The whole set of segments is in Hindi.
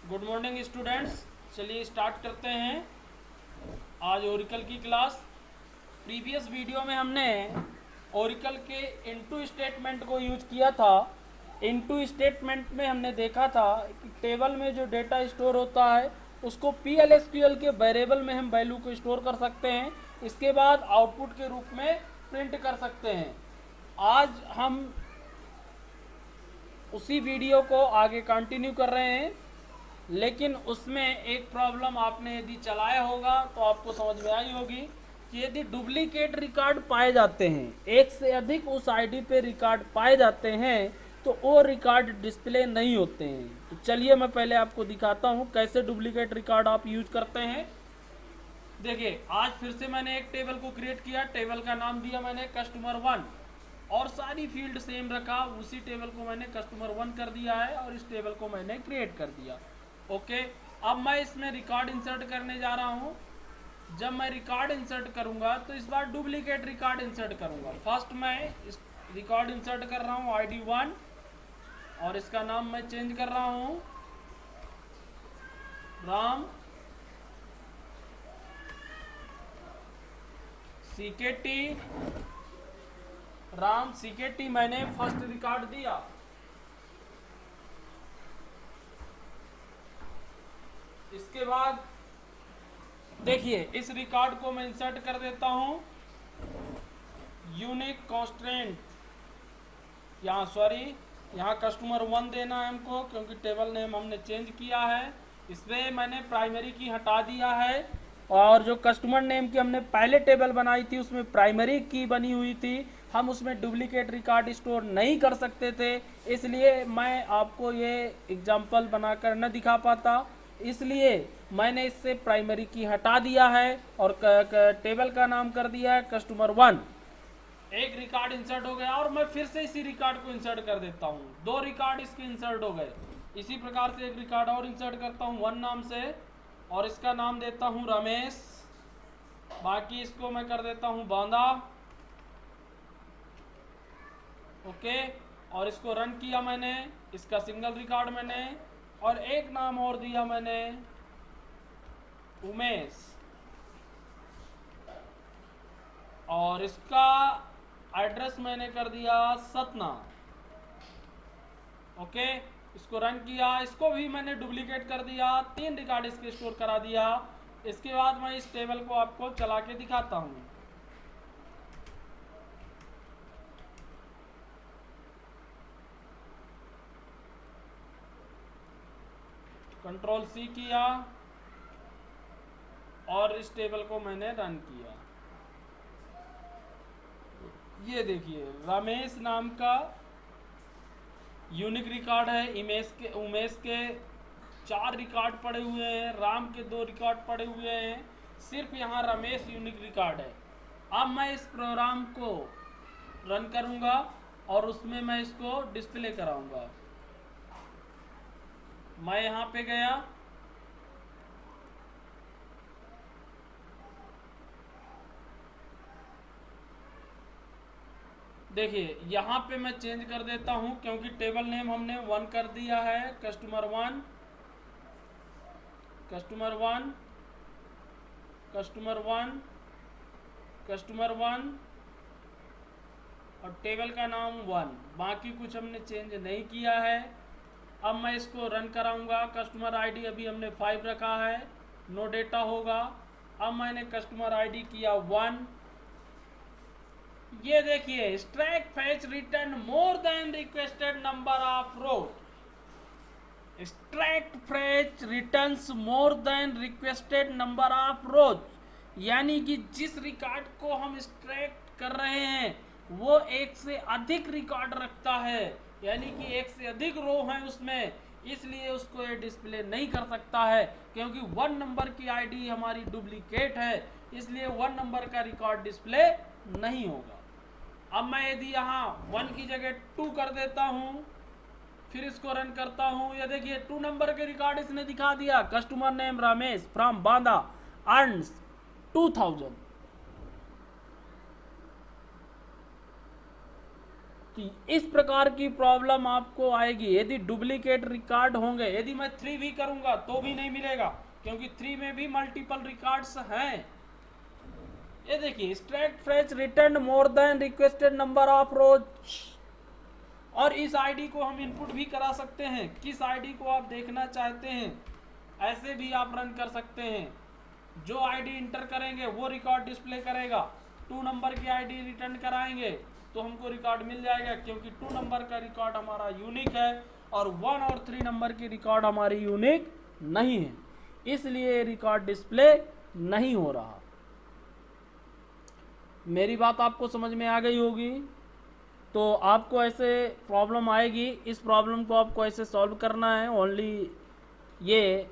Good morning students. चलिए स्टार्ट करते हैं आज ओरिकल की क्लास। प्रीवियस वीडियो में हमने ओरिकल के इनटू स्टेटमेंट को यूज किया था। इनटू स्टेटमेंट में हमने देखा था कि टेबल में जो डेटा स्टोर होता है उसको PL/SQL के वेरिएबल में हम वैल्यू को स्टोर कर सकते हैं। इसके बाद आउटपुट के रूप में प्रिंट कर सकते हैं। आज हम उसी वीडियो को आगे कंटिन्यू कर रहे हैं, लेकिन उसमें एक प्रॉब्लम आपने यदि चलाया होगा तो आपको समझ में आई होगी कि यदि डुप्लीकेट रिकॉर्ड पाए जाते हैं, एक से अधिक उस आईडी पे रिकॉर्ड पाए जाते हैं तो वो रिकॉर्ड डिस्प्ले नहीं होते हैं। तो चलिए मैं पहले आपको दिखाता हूँ कैसे डुप्लीकेट रिकॉर्ड आप यूज करते हैं। देखिए, आज फिर से मैंने एक टेबल को क्रिएट किया। टेबल का नाम दिया मैंने कस्टमर 1 और सारी फील्ड सेम रखा। उसी टेबल को मैंने कस्टमर 1 कर दिया है और इस टेबल को मैंने क्रिएट कर दिया। ओके, अब मैं इसमें रिकॉर्ड इंसर्ट करने जा रहा हूँ। जब मैं रिकॉर्ड इंसर्ट करूँगा तो इस बार डुप्लीकेट रिकॉर्ड इंसर्ट करूँगा। फर्स्ट मैं इस रिकॉर्ड इंसर्ट कर रहा हूँ ID1 और इसका नाम मैं चेंज कर रहा हूँ राम CKT। राम CKT मैंने फर्स्ट रिकॉर्ड दिया। इसके बाद देखिए, इस रिकॉर्ड को मैं इंसर्ट कर देता हूं यूनिक कॉन्स्टेंट। यहाँ कस्टमर 1 देना है हमको, क्योंकि टेबल नेम हमने चेंज किया है। इसमें मैंने प्राइमरी की हटा दिया है और जो कस्टमर नेम की हमने पहले टेबल बनाई थी उसमें प्राइमरी की बनी हुई थी। हम उसमें डुप्लीकेट रिकॉर्ड स्टोर नहीं कर सकते थे, इसलिए मैं आपको ये एग्जाम्पल बनाकर न दिखा पाता। इसलिए मैंने इससे प्राइमरी की हटा दिया है और टेबल का नाम कर दिया है कस्टमर 1। एक रिकॉर्ड इंसर्ट हो गया और मैं फिर से इसी रिकॉर्ड को इंसर्ट कर देता हूँ। 2 रिकॉर्ड इसके इंसर्ट हो गए। इसी प्रकार से एक रिकॉर्ड और इंसर्ट करता हूँ 1 नाम से और इसका नाम देता हूँ रमेश। बाकी इसको मैं कर देता हूँ बांदा। ओके, और इसको रन किया मैंने। इसका सिंगल रिकॉर्ड मैंने और एक नाम और दिया मैंने उमेश और इसका एड्रेस मैंने कर दिया सतना। ओके, इसको रन किया। इसको भी मैंने डुप्लीकेट कर दिया। 3 रिकॉर्ड इसके स्टोर करा दिया। इसके बाद मैं इस टेबल को आपको चला के दिखाता हूँ। Ctrl+C किया और इस टेबल को मैंने रन किया। ये देखिए, रमेश नाम का यूनिक रिकॉर्ड है। उमेश के 4 रिकॉर्ड पड़े हुए हैं, राम के 2 रिकॉर्ड पड़े हुए हैं, सिर्फ यहाँ रमेश यूनिक रिकॉर्ड है। अब मैं इस प्रोग्राम को रन करूँगा और उसमें मैं इसको डिस्प्ले कराऊँगा। मैं यहाँ पे गया, देखिए यहाँ पे मैं चेंज कर देता हूँ क्योंकि टेबल नेम हमने 1 कर दिया है। कस्टमर 1 और टेबल का नाम 1। बाकी कुछ हमने चेंज नहीं किया है। अब मैं इसको रन कराऊंगा। कस्टमर आईडी अभी हमने 5 रखा है, नो डेटा होगा। अब मैंने कस्टमर आईडी किया 1। ये देखिए, स्ट्रैक fetch return more than requested number of rows. स्ट्रैक fetch returns more than requested number of rows, यानी कि जिस रिकॉर्ड को हम स्ट्रैक्ट कर रहे हैं वो एक से अधिक रिकॉर्ड रखता है, यानी कि एक से अधिक रो है उसमें, इसलिए उसको ये डिस्प्ले नहीं कर सकता है। क्योंकि 1 नंबर की आईडी हमारी डुप्लीकेट है, इसलिए 1 नंबर का रिकॉर्ड डिस्प्ले नहीं होगा। अब मैं यदि यहाँ 1 की जगह 2 कर देता हूँ, फिर इसको रन करता हूँ, ये देखिए 2 नंबर के रिकॉर्ड इसने दिखा दिया। Customer name Ramesh from Banda earns 2000। तो इस प्रकार की प्रॉब्लम आपको आएगी यदि डुप्लीकेट रिकॉर्ड होंगे। यदि मैं 3 भी करूंगा तो भी नहीं मिलेगा, क्योंकि 3 में भी मल्टीपल रिकॉर्ड्स हैं। ये देखिए, स्ट्रैक्ट fetch return more than requested number of rows, और इस आईडी को हम इनपुट भी करा सकते हैं। किस आईडी को आप देखना चाहते हैं ऐसे भी आप रन कर सकते हैं। जो आईडी इंटर करेंगे वो रिकॉर्ड डिस्प्ले करेगा। 2 नंबर की आईडी रिटर्न कराएंगे तो हमको रिकॉर्ड मिल जाएगा, क्योंकि 2 नंबर का रिकॉर्ड हमारा यूनिक है और 1 और 3 नंबर की रिकॉर्ड हमारी यूनिक नहीं है, इसलिए रिकॉर्ड डिस्प्ले नहीं हो रहा। मेरी बात आपको समझ में आ गई होगी। तो आपको ऐसे प्रॉब्लम आएगी, इस प्रॉब्लम को आपको ऐसे सॉल्व करना है। ओनली ये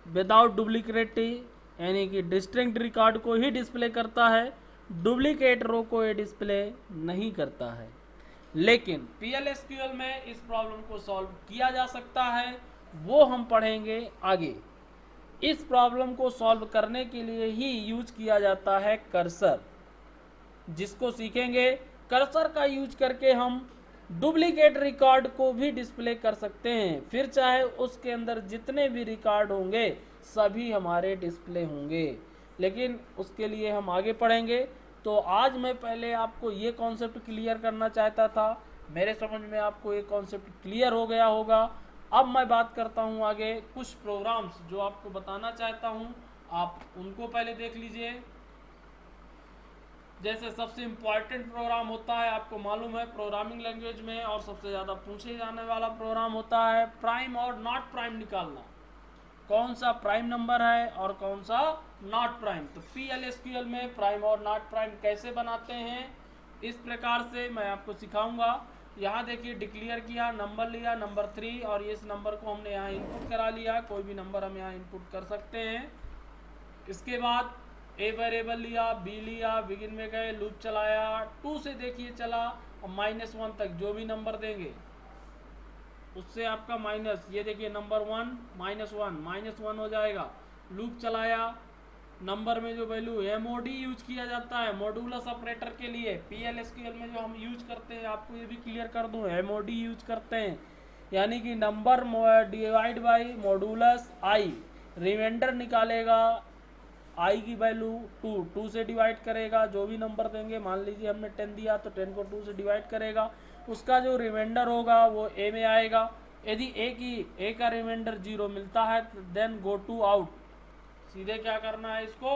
विदाउट डुप्लीकेटी यानी कि डिस्टिंक्ट रिकॉर्ड को ही डिस्प्ले करता है, डुप्लीकेट रो को ये डिस्प्ले नहीं करता है। लेकिन PL/SQL में इस प्रॉब्लम को सॉल्व किया जा सकता है, वो हम पढ़ेंगे आगे। इस प्रॉब्लम को सॉल्व करने के लिए ही यूज किया जाता है कर्सर, जिसको सीखेंगे। कर्सर का यूज करके हम डुप्लीकेट रिकॉर्ड को भी डिस्प्ले कर सकते हैं, फिर चाहे उसके अंदर जितने भी रिकॉर्ड होंगे सभी हमारे डिस्प्ले होंगे। लेकिन उसके लिए हम आगे पढ़ेंगे। तो आज मैं पहले आपको ये कॉन्सेप्ट क्लियर करना चाहता था। मेरे समझ में आपको ये कॉन्सेप्ट क्लियर हो गया होगा। अब मैं बात करता हूँ आगे कुछ प्रोग्राम्स जो आपको बताना चाहता हूँ, आप उनको पहले देख लीजिए। जैसे सबसे इम्पॉर्टेंट प्रोग्राम होता है, आपको मालूम है प्रोग्रामिंग लैंग्वेज में, और सबसे ज़्यादा पूछे जाने वाला प्रोग्राम होता है प्राइम और नॉट प्राइम निकालना। कौन सा प्राइम नंबर है और कौन सा नॉट प्राइम। तो PL/SQL में प्राइम और नॉट प्राइम कैसे बनाते हैं, इस प्रकार से मैं आपको सिखाऊंगा। यहाँ देखिए, डिक्लेयर किया, नंबर लिया, नंबर 3, और इस नंबर को हमने यहाँ इनपुट करा लिया। कोई भी नंबर हम यहाँ इनपुट कर सकते हैं। इसके बाद A वेरिएबल लिया, B लिया, बिगिन में गए, लूप चलाया, 2 से देखिए चला, और -1 तक जो भी नंबर देंगे उससे आपका माइनस, ये देखिए नंबर 1 -1 हो जाएगा। लूप चलाया, नंबर में जो वैल्यू MOD यूज किया जाता है मॉड्यूलस ऑपरेटर के लिए। PL/SQL में जो हम यूज करते हैं, आपको ये भी क्लियर कर दूं, MOD यूज करते हैं, यानी कि number divide by modulus I. Remainder निकालेगा, आई की वैल्यू 2 से डिवाइड करेगा। जो भी नंबर देंगे, मान लीजिए हमने 10 दिया तो 10 को 2 से डिवाइड करेगा, उसका जो रिमाइंडर होगा वो A में आएगा। यदि A का रिमाइंडर 0 मिलता है तो देन गो टू आउट, सीधे क्या करना है, इसको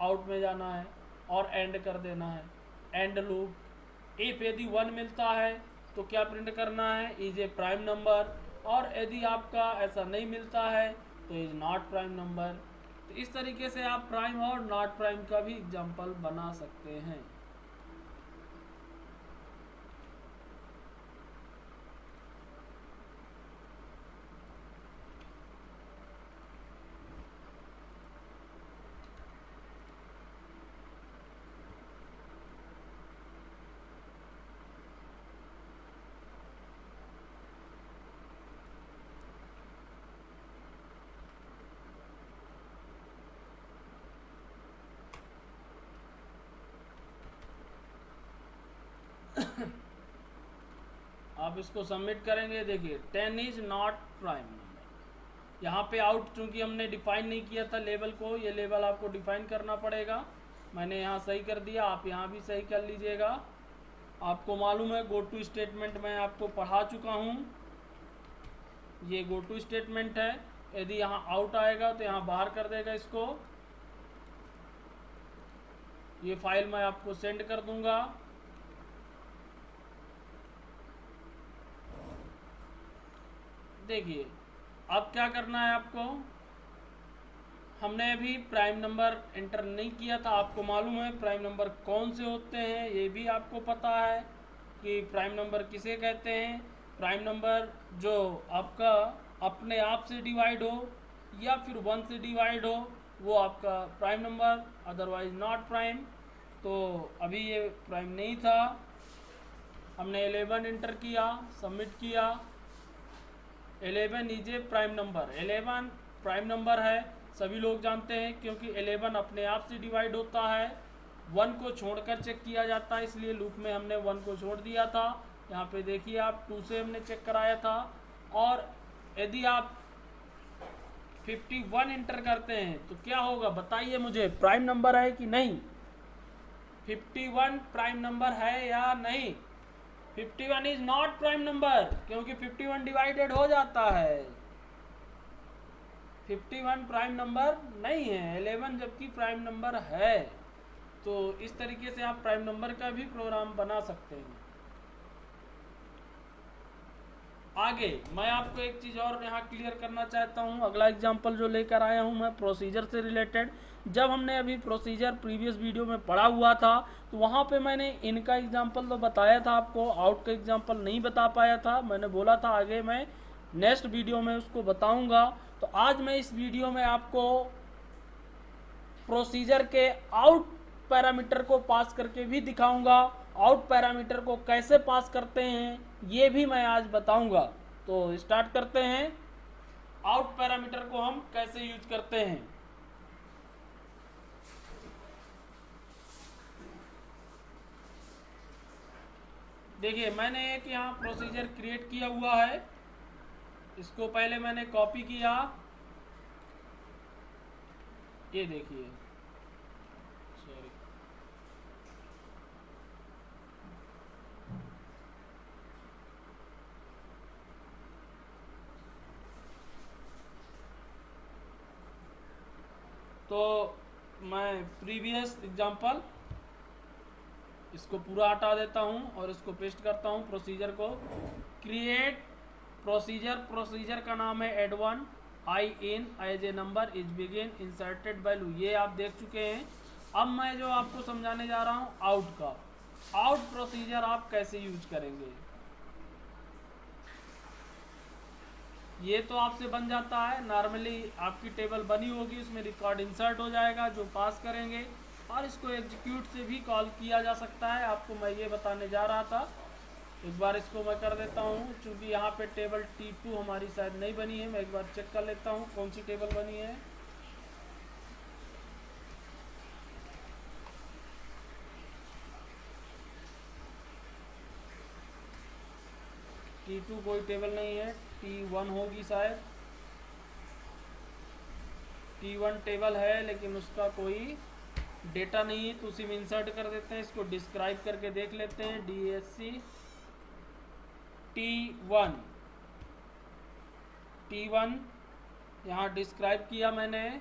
आउट में जाना है और एंड कर देना है, एंड लूप। इफ यदि 1 मिलता है तो क्या प्रिंट करना है, इज ए प्राइम नंबर, और यदि आपका ऐसा नहीं मिलता है तो इज नॉट प्राइम नंबर। तो इस तरीके से आप प्राइम और नॉट प्राइम का भी एग्जाम्पल बना सकते हैं। आप इसको सबमिट करेंगे, देखिए 10 इज नॉट प्राइम नंबर। यहाँ पे आउट चूंकि हमने डिफाइन नहीं किया था लेवल को, ये लेवल आपको डिफाइन करना पड़ेगा। मैंने यहाँ सही कर दिया, आप यहाँ भी सही कर लीजिएगा। आपको मालूम है गो टू स्टेटमेंट मैं आपको पढ़ा चुका हूँ, ये गो टू स्टेटमेंट है। यदि यहाँ आउट आएगा तो यहाँ बाहर कर देगा इसको। ये फाइल मैं आपको सेंड कर दूंगा। देखिए अब क्या करना है आपको, हमने अभी प्राइम नंबर एंटर नहीं किया था। आपको मालूम है प्राइम नंबर कौन से होते हैं, ये भी आपको पता है कि प्राइम नंबर किसे कहते हैं। प्राइम नंबर जो आपका अपने आप से डिवाइड हो या फिर 1 से डिवाइड हो वो आपका prime number, otherwise not prime. तो अभी ये प्राइम नहीं था, हमने 11 एंटर किया, सबमिट किया। 11 is a prime number, 11 prime number है, सभी लोग जानते हैं, क्योंकि 11 अपने आप से डिवाइड होता है। 1 को छोड़कर चेक किया जाता है, इसलिए लूप में हमने 1 को छोड़ दिया था। यहाँ पे देखिए आप 2 से हमने चेक कराया था। और यदि आप 51 इंटर करते हैं तो क्या होगा बताइए मुझे, प्राइम नंबर है कि नहीं? 51 प्राइम नंबर है या नहीं? 51 इज नॉट प्राइम नंबर, क्योंकि 51 डिवाइडेड हो जाता है। 51 प्राइम नंबर नहीं है, 11 जबकि प्राइम नंबर है। तो इस तरीके से आप प्राइम नंबर का भी प्रोग्राम बना सकते हैं। आगे मैं आपको एक चीज़ और यहाँ क्लियर करना चाहता हूँ। अगला एग्जांपल जो लेकर आया हूँ मैं प्रोसीजर से रिलेटेड। जब हमने अभी प्रोसीजर प्रीवियस वीडियो में पढ़ा हुआ था तो वहाँ पे मैंने इनका एग्जांपल तो बताया था आपको, आउट का एग्जांपल नहीं बता पाया था। मैंने बोला था आगे मैं नेक्स्ट वीडियो में उसको बताऊँगा। तो आज मैं इस वीडियो में आपको प्रोसीजर के आउट पैरामीटर को पास करके भी दिखाऊंगा। आउट पैरामीटर को कैसे पास करते हैं ये भी मैं आज बताऊंगा। तो स्टार्ट करते हैं, आउट पैरामीटर को हम कैसे यूज करते हैं। देखिए मैंने एक यहाँ प्रोसीजर क्रिएट किया हुआ है, इसको पहले मैंने कॉपी किया, ये देखिए, सॉरी, तो मैं प्रीवियस एग्जांपल इसको पूरा हटा देता हूं और इसको पेस्ट करता हूं। प्रोसीजर को क्रिएट प्रोसीजर, प्रोसीजर का नाम है add one I in as a number is begin inserted value, ये आप देख चुके हैं। अब मैं जो आपको समझाने जा रहा हूं आउट का, आउट प्रोसीजर आप कैसे यूज करेंगे। ये तो आपसे बन जाता है, नॉर्मली आपकी टेबल बनी होगी, उसमें रिकॉर्ड इंसर्ट हो जाएगा जो पास करेंगे, और इसको एग्जीक्यूट से भी कॉल किया जा सकता है। आपको मैं ये बताने जा रहा था, एक बार इसको मैं कर देता हूँ। चूँकि यहाँ पे टेबल T2 हमारी शायद नहीं बनी है, मैं एक बार चेक कर लेता हूँ कौन सी टेबल बनी है। T2 कोई टेबल नहीं है, T1 होगी शायद। T1 टेबल है लेकिन उसका कोई डेटा नहीं है, तो उसी में इंसर्ट कर देते हैं। इसको डिस्क्राइब करके देख लेते हैं, DSC T1, T1 यहाँ डिस्क्राइब किया मैंने।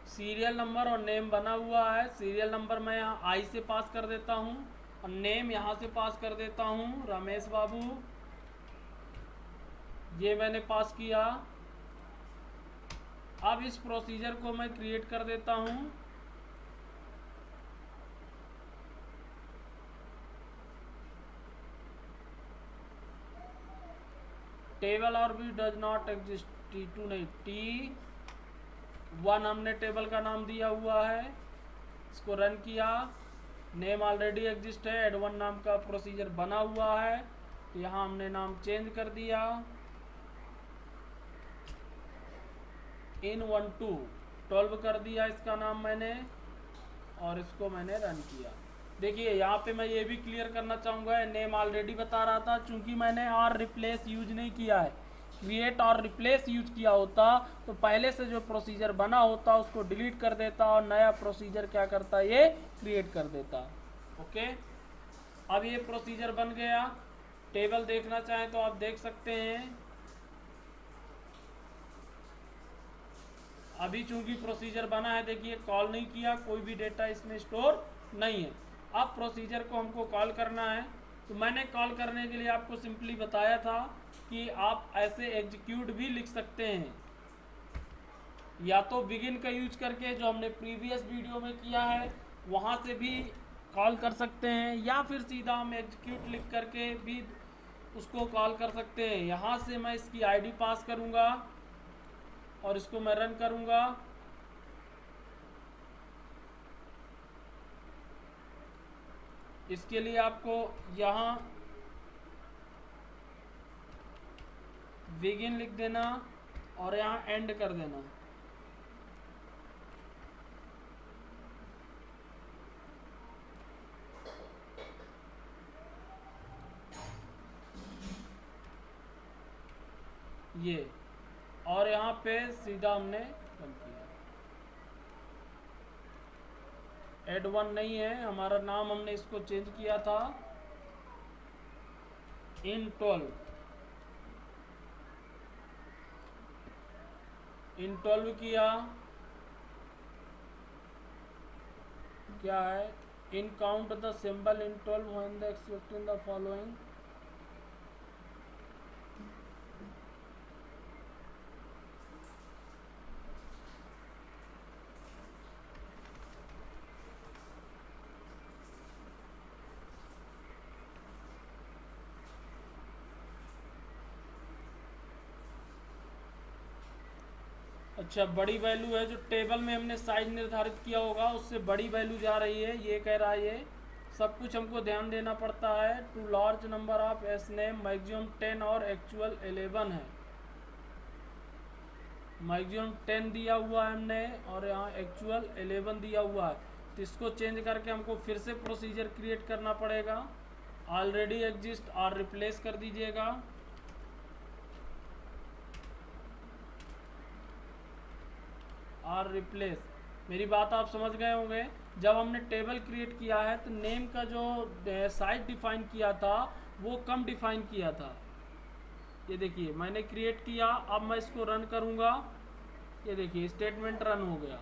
सीरियल नंबर और नेम बना हुआ है। सीरियल नंबर मैं यहाँ आई से पास कर देता हूँ और नेम यहाँ से पास कर देता हूँ रमेश बाबू, ये मैंने पास किया। अब इस प्रोसीजर को मैं क्रिएट कर देता हूँ। टेबल और भी डज नॉट एग्जिस्ट, T2 नहीं, T1 हमने टेबल का नाम दिया हुआ है। इसको रन किया, नेम ऑलरेडी एग्जिस्ट है, एड वन नाम का प्रोसीजर बना हुआ है। यहाँ हमने नाम चेंज कर दिया, in12 कर दिया इसका नाम मैंने, और इसको मैंने रन किया। देखिए यहाँ पे मैं ये भी क्लियर करना चाहूँगा, नेम ऑलरेडी बता रहा था, चूंकि मैंने और रिप्लेस यूज नहीं किया है। क्रिएट और रिप्लेस यूज किया होता तो पहले से जो प्रोसीजर बना होता उसको डिलीट कर देता और नया प्रोसीजर क्या करता, ये क्रिएट कर देता। ओके, अब ये प्रोसीजर बन गया। टेबल देखना चाहें तो आप देख सकते हैं। अभी चूंकि प्रोसीजर बना है, देखिए कॉल नहीं किया, कोई भी डेटा इसमें स्टोर नहीं है। अब प्रोसीजर को हमको कॉल करना है, तो मैंने कॉल करने के लिए आपको सिंपली बताया था कि आप ऐसे एग्जीक्यूट भी लिख सकते हैं, या तो बिगिन का यूज करके जो हमने प्रीवियस वीडियो में किया है वहाँ से भी कॉल कर सकते हैं, या फिर सीधा हम एग्जीक्यूट लिख करके भी उसको कॉल कर सकते हैं। यहाँ से मैं इसकी आईडी पास करूँगा और इसको मैं रन करूँगा। इसके लिए आपको यहाँ बिगिन लिख देना और यहाँ एंड कर देना। ये, और यहाँ पे सीधा हमने बंद किया। एड वन नहीं है हमारा नाम, हमने इसको चेंज किया था इन 12 किया। क्या है, in count the symbol in 12 when the expecting the following. अच्छा, बड़ी वैल्यू है जो टेबल में हमने साइज निर्धारित किया होगा उससे बड़ी वैल्यू जा रही है, ये कह रहा है। ये सब कुछ हमको ध्यान देना पड़ता है। Too large number of as name, maximum 10 और एक्चुअल 11 है। मैक्सिमम 10 दिया हुआ है हमने और यहाँ एक्चुअल 11 दिया हुआ है। तो इसको चेंज करके हमको फिर से प्रोसीजर क्रिएट करना पड़ेगा। ऑलरेडी एग्जिस्ट और रिप्लेस कर दीजिएगा। और रिप्लेस, मेरी बात आप समझ गए होंगे। जब हमने टेबल क्रिएट किया है तो नेम का जो साइज डिफाइन किया था वो कम डिफाइन किया था। ये देखिए मैंने क्रिएट किया, अब मैं इसको रन करूँगा। ये देखिए स्टेटमेंट रन हो गया।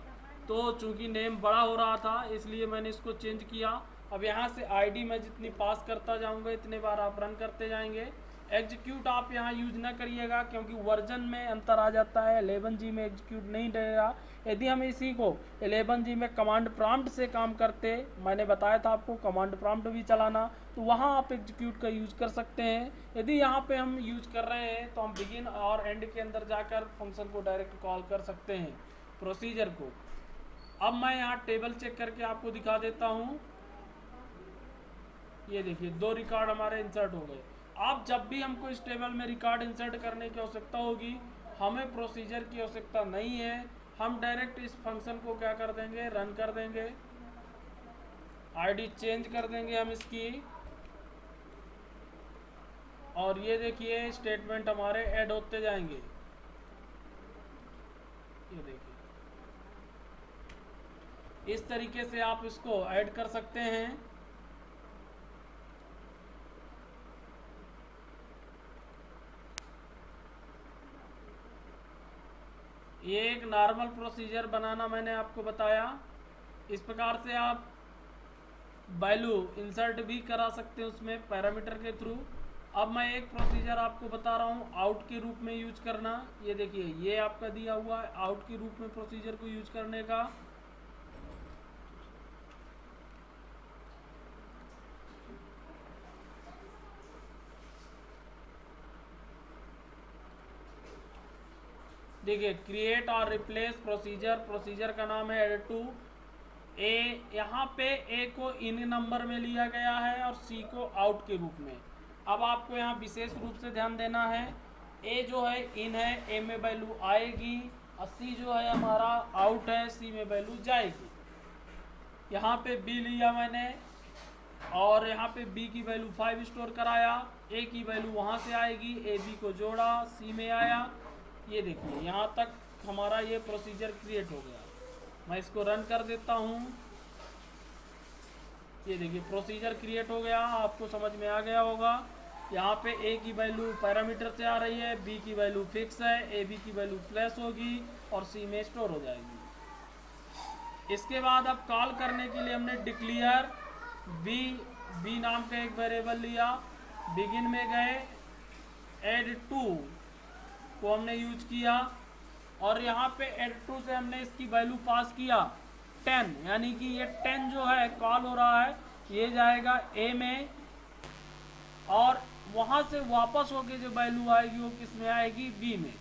तो चूंकि नेम बड़ा हो रहा था इसलिए मैंने इसको चेंज किया। अब यहाँ से आईडी मैं जितनी पास करता जाऊँगा इतने बार आप रन करते जाएंगे। एग्जीक्यूट आप यहाँ यूज ना करिएगा क्योंकि वर्जन में अंतर आ जाता है। 11G में एग्जीक्यूट नहीं रहेगा। यदि हम इसी को 11G में कमांड प्रॉम्प्ट से काम करते, मैंने बताया था आपको कमांड प्रॉम्प्ट भी चलाना, तो वहाँ आप एग्जीक्यूट का यूज कर सकते हैं। यदि यहाँ पे हम यूज कर रहे हैं तो हम बिगिन और एंड के अंदर जाकर फंक्शन को डायरेक्ट कॉल कर सकते हैं, प्रोसीजर को। अब मैं यहाँ टेबल चेक करके आपको दिखा देता हूँ। ये देखिए 2 रिकॉर्ड हमारे इंसर्ट हो गए। अब जब भी हमको इस टेबल में रिकॉर्ड इंसर्ट करने की आवश्यकता होगी, हमें प्रोसीजर की आवश्यकता नहीं है। हम डायरेक्ट इस फंक्शन को क्या कर देंगे, रन कर देंगे। आईडी चेंज कर देंगे हम इसकी, और ये देखिए स्टेटमेंट हमारे ऐड होते जाएंगे। ये देखिए इस तरीके से आप इसको ऐड कर सकते हैं। ये एक नॉर्मल प्रोसीजर बनाना मैंने आपको बताया। इस प्रकार से आप वैल्यू इंसर्ट भी करा सकते हैं उसमें पैरामीटर के थ्रू। अब मैं एक प्रोसीजर आपको बता रहा हूँ आउट के रूप में यूज करना। ये देखिए ये आपका दिया हुआ है आउट के रूप में प्रोसीजर को यूज करने का। देखिए क्रिएट और रिप्लेस प्रोसीजर, प्रोसीजर का नाम है एड टू ए। यहाँ पे ए को इन नंबर में लिया गया है और सी को आउट के रूप में। अब आपको यहाँ विशेष रूप से ध्यान देना है, ए जो है इन है, ए में वैल्यू आएगी, और सी जो है हमारा आउट है, सी में वैल्यू जाएगी। यहाँ पे बी लिया मैंने और यहाँ पे बी की वैल्यू 5 स्टोर कराया, ए की वैल्यू वहाँ से आएगी, ए बी को जोड़ा, सी में आया। ये देखिए यहाँ तक हमारा ये प्रोसीजर क्रिएट हो गया। मैं इसको रन कर देता हूँ। ये देखिए प्रोसीजर क्रिएट हो गया, आपको समझ में आ गया होगा। यहाँ पे ए की वैल्यू पैरामीटर से आ रही है, बी की वैल्यू फिक्स है, ए बी की वैल्यू प्लस होगी और सी में स्टोर हो जाएगी। इसके बाद अब कॉल करने के लिए हमने डिक्लेयर बी नाम का एक वेरिएबल लिया, बिगिन में गए, एड टू को हमने यूज किया और यहाँ पे एड टू से हमने इसकी वैल्यू पास किया 10, यानी कि ये 10 जो है कॉल हो रहा है ये जाएगा ए में और वहाँ से वापस होके जो वैल्यू आएगी वो किस में आएगी, बी में।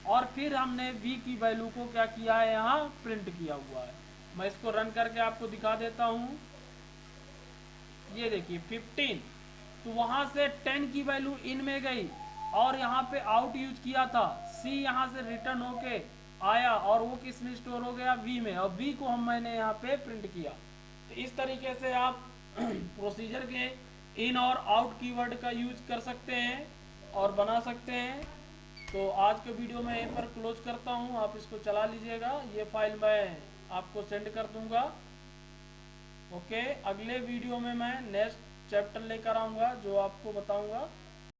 और फिर हमने बी की वैल्यू को क्या किया है, यहाँ प्रिंट किया हुआ है। मैं इसको रन करके आपको दिखा देता हूँ। ये देखिए 15, तो वहाँ से 10 की वैल्यू इन में गई और यहाँ पे आउट यूज किया था, सी यहाँ से रिटर्न होके आया और वो किस में स्टोर हो गया, वी में, और वी को मैंने यहाँ पे प्रिंट किया। तो इस तरीके से आप प्रोसीजर के इन और आउट कीवर्ड का यूज कर सकते हैं और बना सकते हैं। तो आज के वीडियो में यहीं पर क्लोज करता हूँ, आप इसको चला लीजिएगा। ये फाइल मैं आपको सेंड कर दूंगा। ओके, अगले वीडियो में मैं नेक्स्ट चैप्टर लेकर आऊँगा जो आपको बताऊँगा।